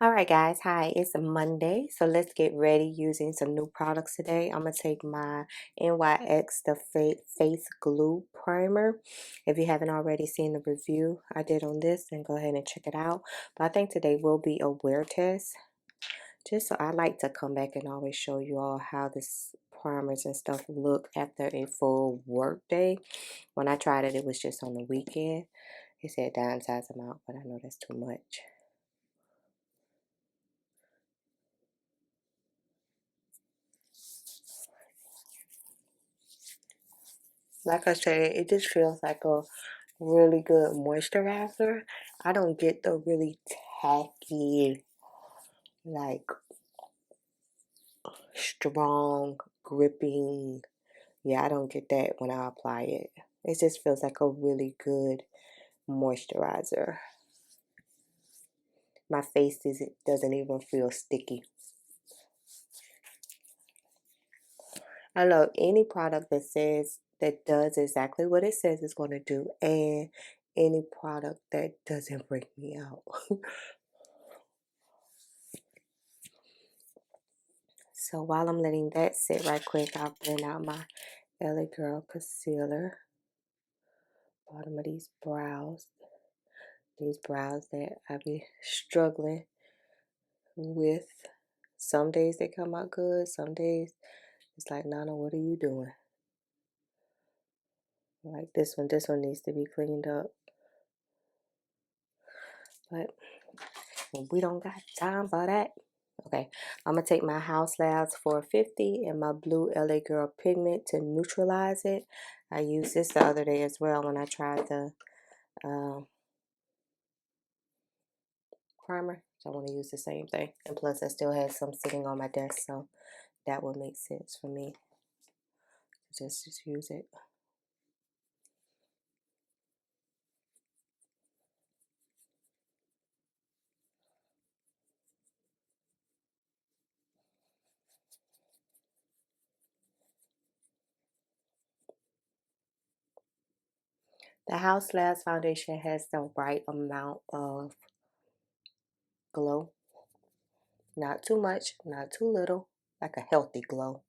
All right, guys. Hi, it's a Monday, so let's get ready using some new products today. I'm gonna take my NYX the Face Glue Primer. If you haven't already seen the review I did on this, then go ahead and check it out. But I think today will be a wear test, just so I like to come back and always show you all how this primers and stuff look after a full work day. When I tried it, it was just on the weekend. It said downsize them out, but I know that's too much. Like I said, it just feels like a really good moisturizer. I don't get the really tacky, like strong, gripping. Yeah, I don't get that when I apply it. It just feels like a really good moisturizer. My face doesn't even feel sticky. I love any product that does exactly what it says it's going to do, and any product that doesn't break me out. So while I'm letting that sit right quick, I'll blend out my LA Girl concealer. Bottom of these brows. These brows that I be struggling with. Some days they come out good. Some days it's like, Nana, what are you doing? Like this one needs to be cleaned up. But we don't got time for that. Okay, I'm going to take my House Labs 450 and my blue LA Girl pigment to neutralize it. I used this the other day as well when I tried the primer. So I want to use the same thing. And plus I still have some sitting on my desk, so that would make sense for me. Just use it. The House Labs foundation has the right amount of glow. Not too much, not too little, like a healthy glow.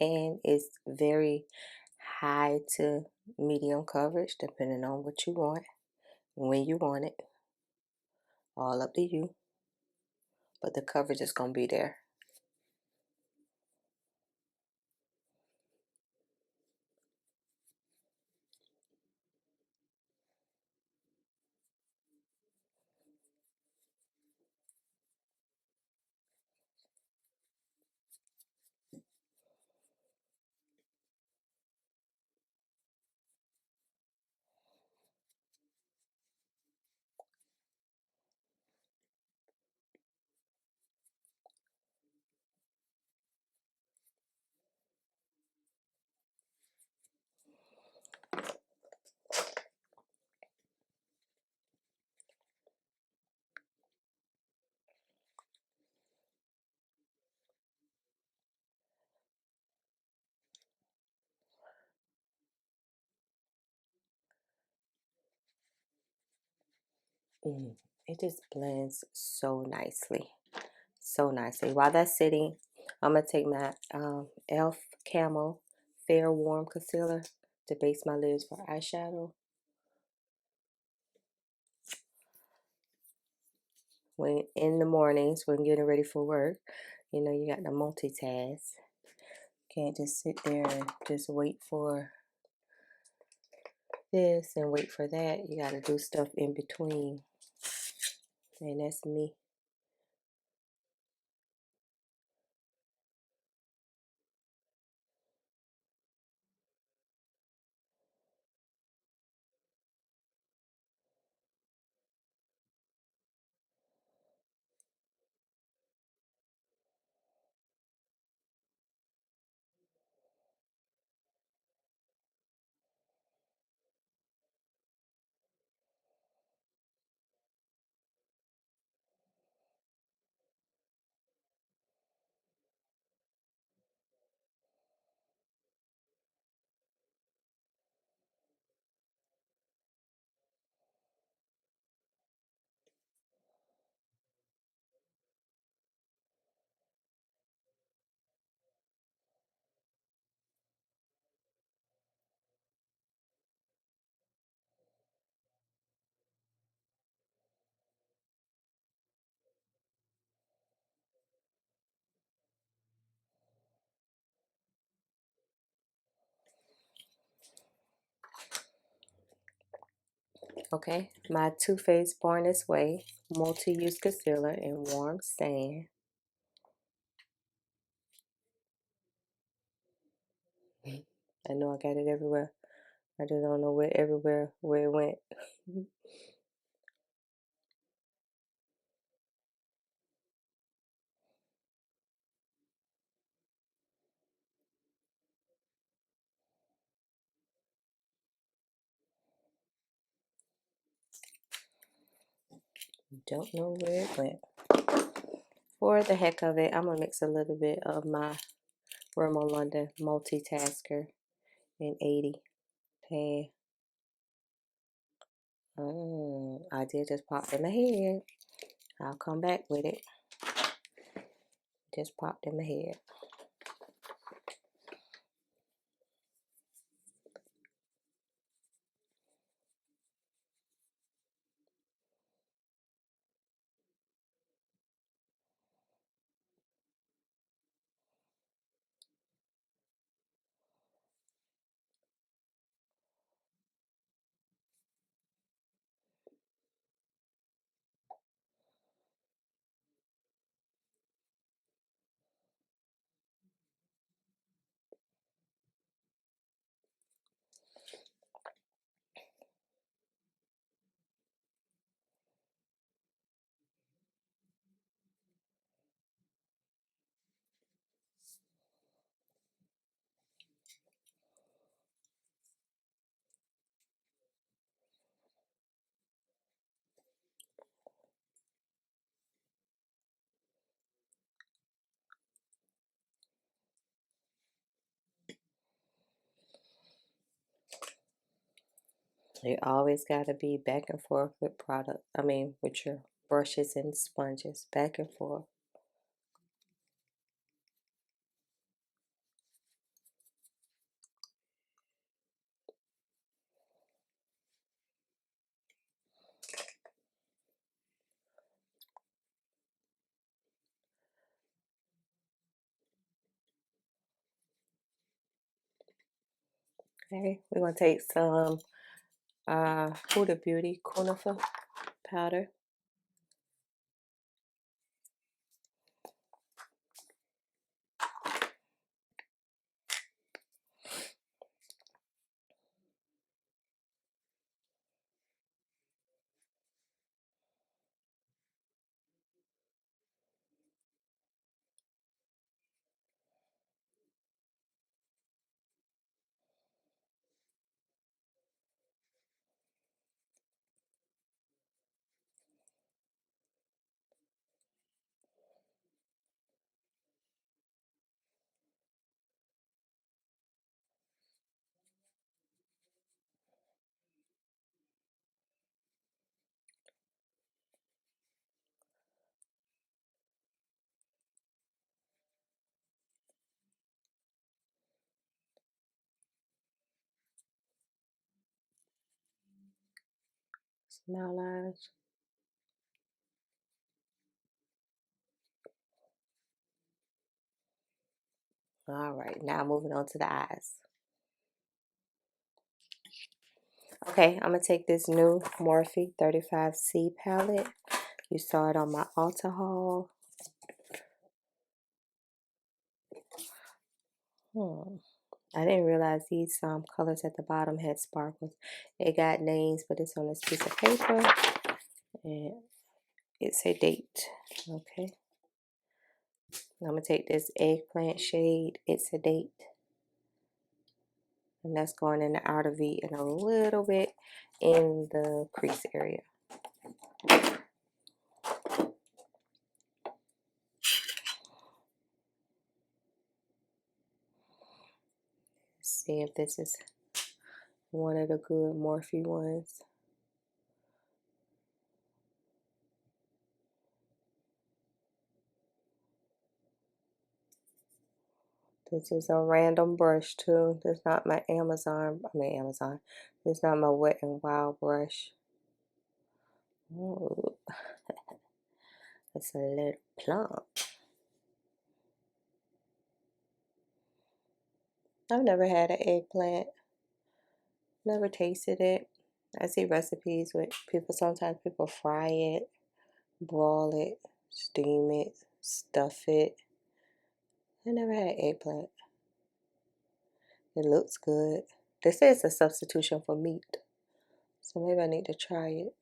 And it's very high to medium coverage, depending on what you want, when you want it. All up to you. But the coverage is going to be there. It just blends so nicely. So nicely. While that's sitting, I'm going to take my e.l.f. Camo Fair Warm Concealer to base my lids for eyeshadow. When in the mornings, when getting ready for work, you know, you got to multitask. Can't just sit there and just wait for this and wait for that. You got to do stuff in between. And that's me. Okay, my Too Faced Born This Way multi-use concealer in warm sand. I know I got it everywhere. I just don't know where everywhere where it went. Don't know where it went. For the heck of it, I'm gonna mix a little bit of my Rimmel London Multitasker in 80. Okay. I did just pop in my head. I'll come back with it. Just popped in my head. You always got to be back and forth with product. I mean, with your brushes and sponges. Back and forth. Okay, we're going to take some Huda Beauty Cunifer powder. Smile lines. All right, now moving on to the eyes. Okay, I'm going to take this new Morphe 35C palette. You saw it on my Ulta haul. I didn't realize these colors at the bottom had sparkles. It got names, but it's on this piece of paper. And it's a date. Okay. I'm going to take this eggplant shade. It's a date. And that's going in the outer V and a little bit in the crease area. See if this is one of the good Morphe ones. This is a random brush too. This is not my Amazon. This is not my Wet n Wild brush. Ooh. It's a little plump. I've never had an eggplant. Never tasted it. I see recipes with people, sometimes people fry it, broil it, steam it, stuff it. I never had eggplant. It looks good. They say it's a substitution for meat. So maybe I need to try it.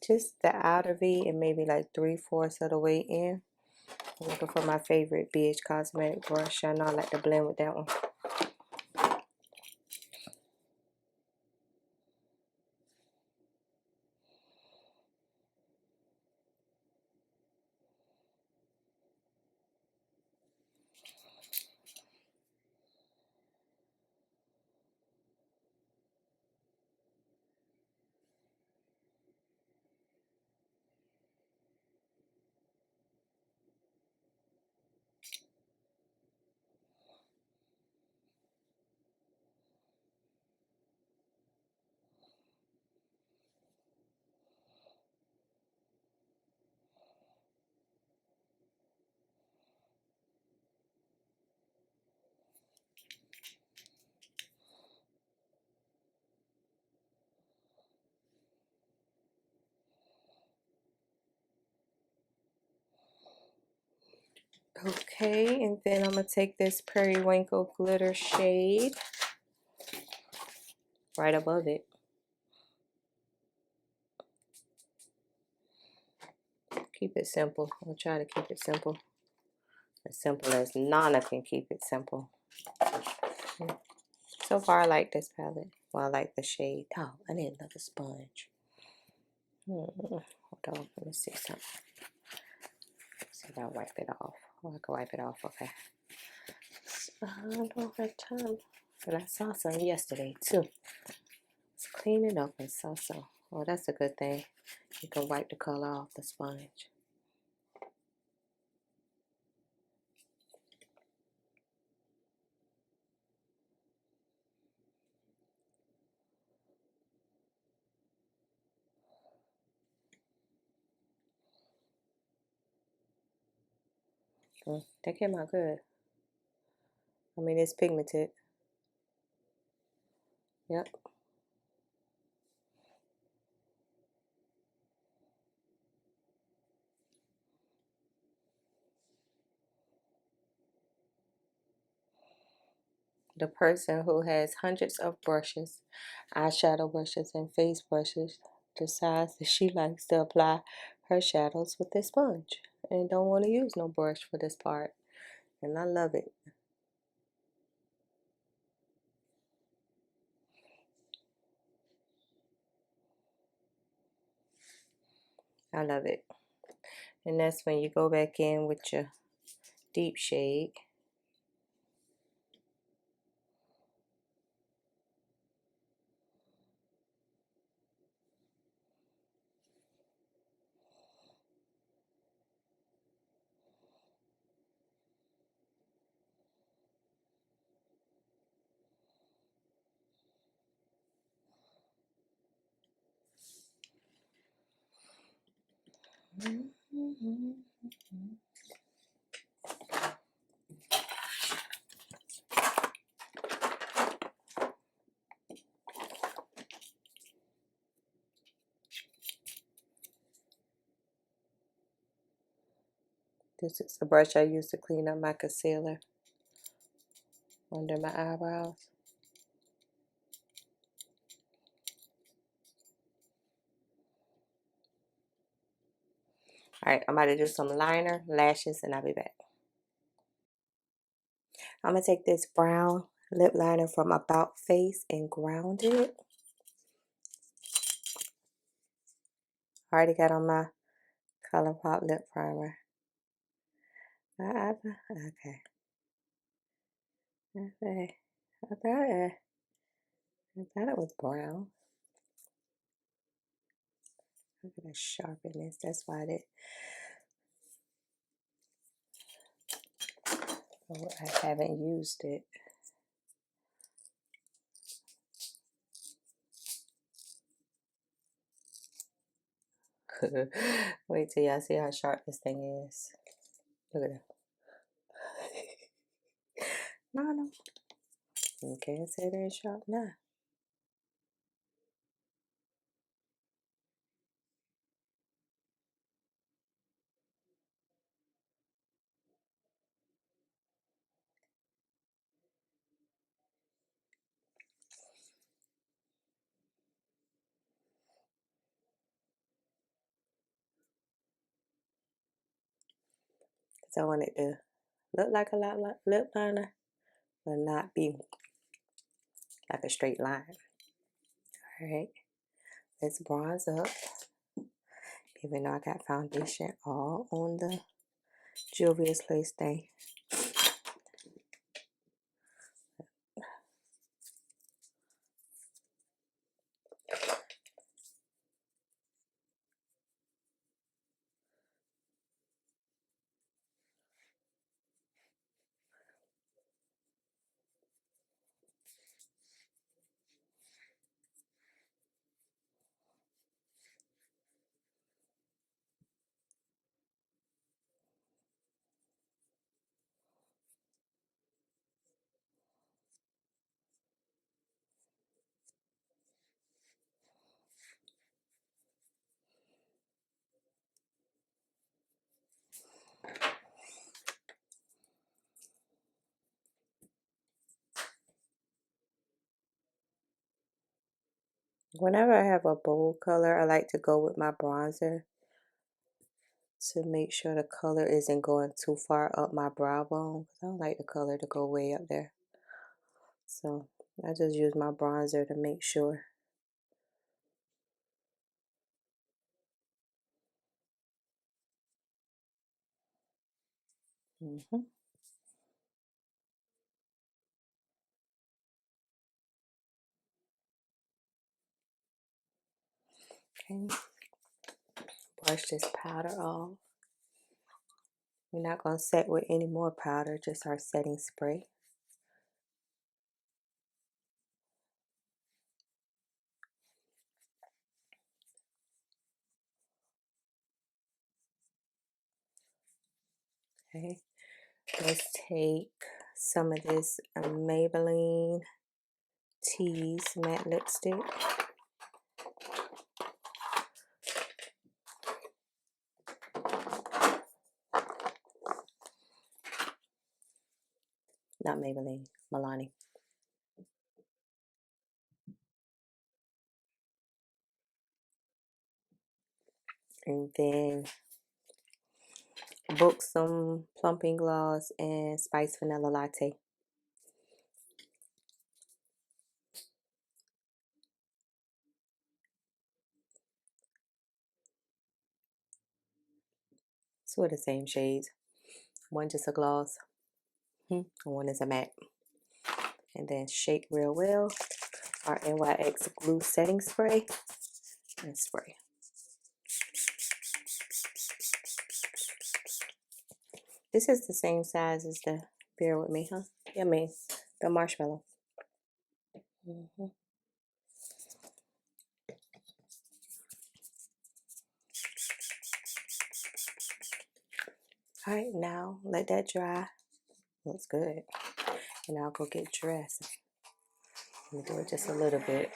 Just the outer V and maybe like 3/4 of the way in. I'm looking for my favorite BH Cosmetic brush. I know I like to blend with that one. Okay, and then I'm going to take this Periwinkle glitter shade right above it. Keep it simple. I'll try to keep it simple. As simple as Nana can keep it simple. So far, I like this palette. Well, I like the shade. Oh, I need another sponge. Hold on, let me see something. See if I wipe it off. Oh, I can wipe it off, okay. I don't have time. But I saw some yesterday, too. Let's clean it up and saw some. Oh, that's a good thing. You can wipe the color off the sponge. That came out good. I mean, it's pigmented. Yep. The person who has hundreds of brushes, eyeshadow brushes and face brushes, decides that she likes to apply her shadows with this sponge and don't want to use no brush for this part. And I love it. I love it. And that's when you go back in with your deep shade. This is the brush I use to clean up my concealer under my eyebrows. Alright, I'm about to do some liner, lashes, and I'll be back. I'm going to take this brown lip liner from About Face and ground it. I already got on my ColourPop lip primer. Okay. I thought it was brown. I'm going to sharpen this. That's why I did. Oh, I haven't used it. Wait till y'all see how sharp this thing is. Look at it. No. Can't say they're sharp now. Because I want it to look like a lip liner, but not be like a straight line. Alright, let's bronze up. Even though I got foundation all on the juvia'splace thing. Whenever I have a bold color, I like to go with my bronzer to make sure the color isn't going too far up my brow bone. I don't like the color to go way up there. So I just use my bronzer to make sure. Okay. Brush this powder off. We're not going to set with any more powder, just our setting spray. Okay, let's take some of this Maybelline Tease matte lipstick. Not Maybelline, Milani. And then book some plumping gloss and spice vanilla latte. Two of the same shades. One just a gloss, and one is a matte. And then shake real well. Our NYX glue setting spray and spray. This is the same size as the, bear with me, huh? Yeah, I mean, the marshmallow. All right, now let that dry. Looks good. And I'll go get dressed. Let me do it just a little bit.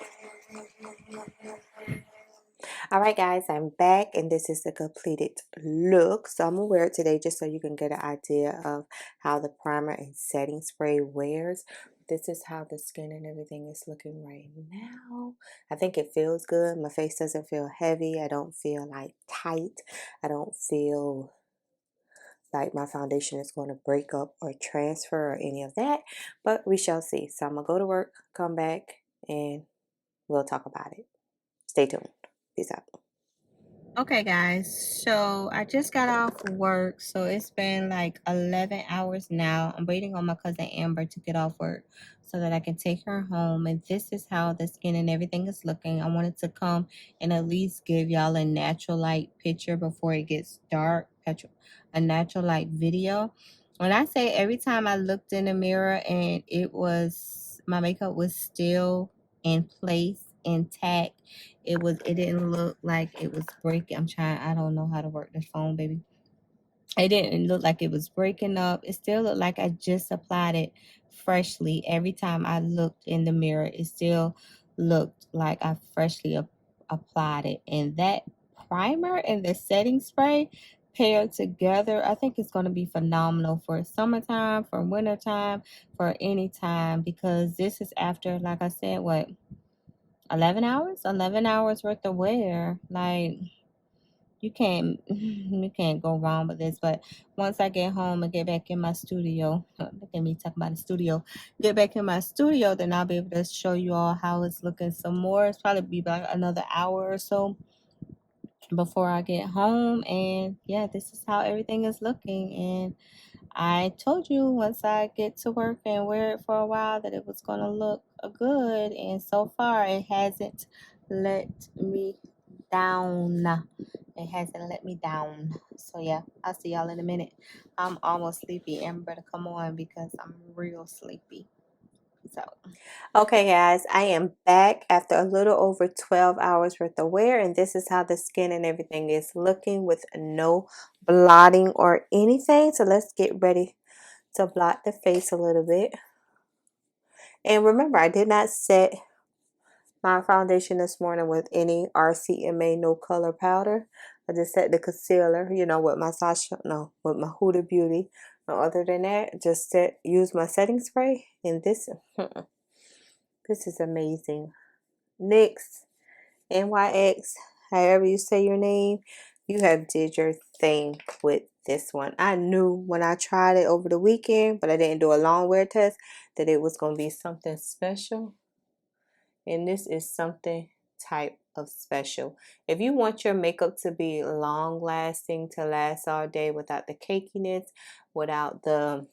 All right, guys, I'm back, and this is the completed look. So I'm gonna wear it today just so you can get an idea of how the primer and setting spray wears. This is how the skin and everything is looking right now. I think it feels good. My face doesn't feel heavy. I don't feel like tight. I don't feel like my foundation is going to break up or transfer or any of that, but we shall see. So I'm gonna go to work, come back, and we'll talk about it. Stay tuned. Peace out. Okay, guys, so I just got off work, so it's been like 11 hours now. I'm waiting on my cousin Amber to get off work so that I can take her home, and this is how the skin and everything is looking. I wanted to come and at least give y'all a natural light picture before it gets dark, a natural light video. When I say every time I looked in the mirror and my makeup was still in place, intact, it didn't look like it was breaking. I don't know how to work this phone, baby. It didn't look like it was breaking up. It still looked like I just applied it freshly. Every time I looked in the mirror, it still looked like I freshly applied it. And that primer and the setting spray paired together, I think it's going to be phenomenal for summertime, for wintertime, for any time, because this is after, like I said, what, 11 hours? 11 hours worth of wear. Like, you can't go wrong with this. But once I get home and get back in my studio, look at me talking about the studio, get back in my studio, then I'll be able to show you all how it's looking some more. It's probably be like another hour or so before I get home. And yeah, this is how everything is looking. And I told you once I get to work and wear it for a while that it was going to look good. And so far it hasn't let me down. It hasn't let me down. So yeah, I'll see y'all in a minute. I'm almost sleepy. Amber better come on because I'm real sleepy. So okay guys, I am back after a little over 12 hours worth of wear, and this is how the skin and everything is looking with no blotting or anything. So let's get ready to blot the face a little bit. And remember, I did not set my foundation this morning with any RCMA no color powder. I just set the concealer, you know, with my with my Huda Beauty. No, other than that, just use my setting spray, and this is amazing. NYX, NYX, however you say your name, you have did your thing with this one. I knew when I tried it over the weekend, but I didn't do a long wear test, that it was going to be something special. And this is something type of special. If you want your makeup to be long lasting, to last all day without the cakiness, without the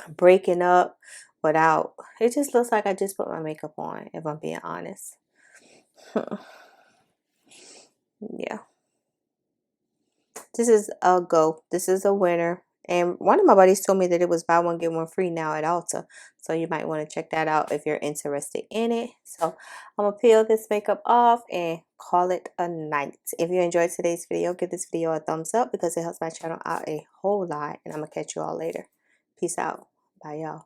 breaking up, without, it just looks like I just put my makeup on, if I'm being honest. Yeah, this is a go. This is a winner. And one of my buddies told me that it was buy one get one free now at Ulta, so you might want to check that out if you're interested in it. So I'm gonna peel this makeup off and call it a night. If you enjoyed today's video, give this video a thumbs up because it helps my channel out a whole lot. And I'm gonna catch you all later. Peace out. Bye y'all.